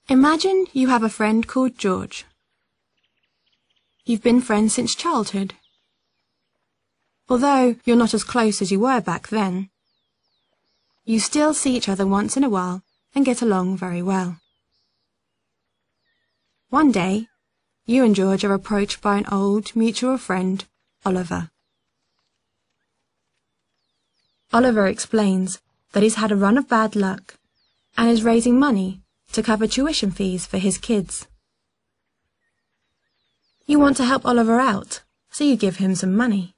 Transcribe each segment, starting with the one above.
Imagine you have a friend called George. You've been friends since childhood. Although you're not as close as you were back then, you still see each other once in a while and get along very well. One day, you and George are approached by an old mutual friend, Oliver. Oliver explains that he's had a run of bad luck and is raising money to cover tuition fees for his kids. You want to help Oliver out, so you give him some money.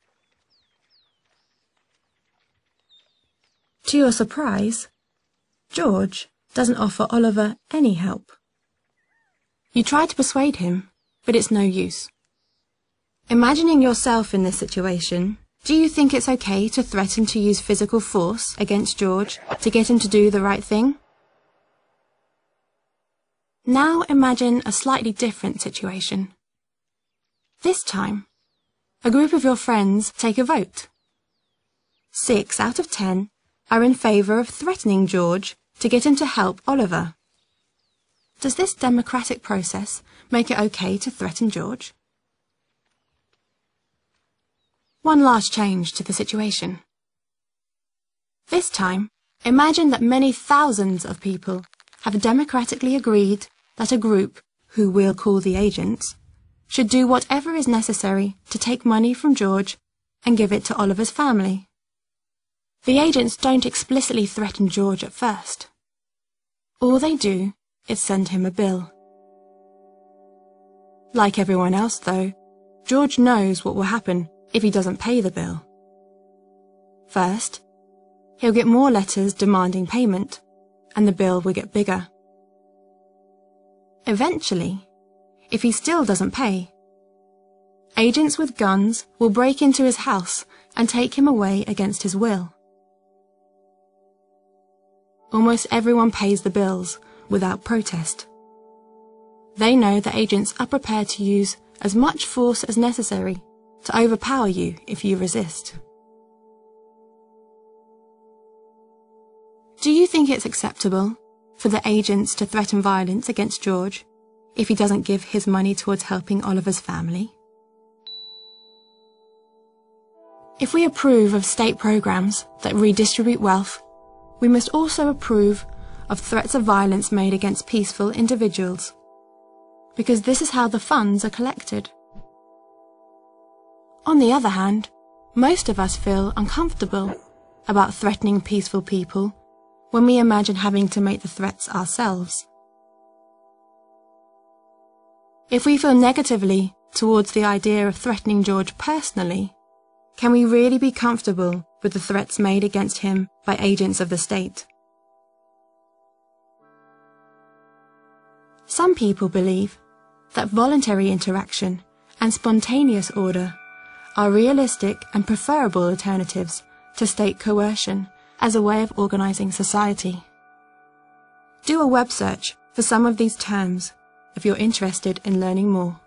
To your surprise, George doesn't offer Oliver any help. You try to persuade him, but it's no use. Imagining yourself in this situation, do you think it's okay to threaten to use physical force against George to get him to do the right thing? Now imagine a slightly different situation. This time, a group of your friends take a vote. 6 out of 10 are in favour of threatening George to get him to help Oliver. Does this democratic process make it okay to threaten George? One last change to the situation. This time, imagine that many thousands of people have democratically agreed that a group, who we'll call the agents, should do whatever is necessary to take money from George and give it to Oliver's family. The agents don't explicitly threaten George at first. All they do is send him a bill. Like everyone else, though, George knows what will happen if he doesn't pay the bill. First, he'll get more letters demanding payment, and the bill will get bigger. Eventually, if he still doesn't pay, agents with guns will break into his house and take him away against his will. Almost everyone pays the bills without protest. They know that agents are prepared to use as much force as necessary to overpower you if you resist. Do you think it's acceptable for the agents to threaten violence against George if he doesn't give his money towards helping Oliver's family? If we approve of state programs that redistribute wealth, we must also approve of threats of violence made against peaceful individuals, because this is how the funds are collected. On the other hand, most of us feel uncomfortable about threatening peaceful people when we imagine having to make the threats ourselves. If we feel negatively towards the idea of threatening George personally, can we really be comfortable with the threats made against him by agents of the state? Some people believe that voluntary interaction and spontaneous order are realistic and preferable alternatives to state coercion as a way of organizing society. Do a web search for some of these terms if you're interested in learning more.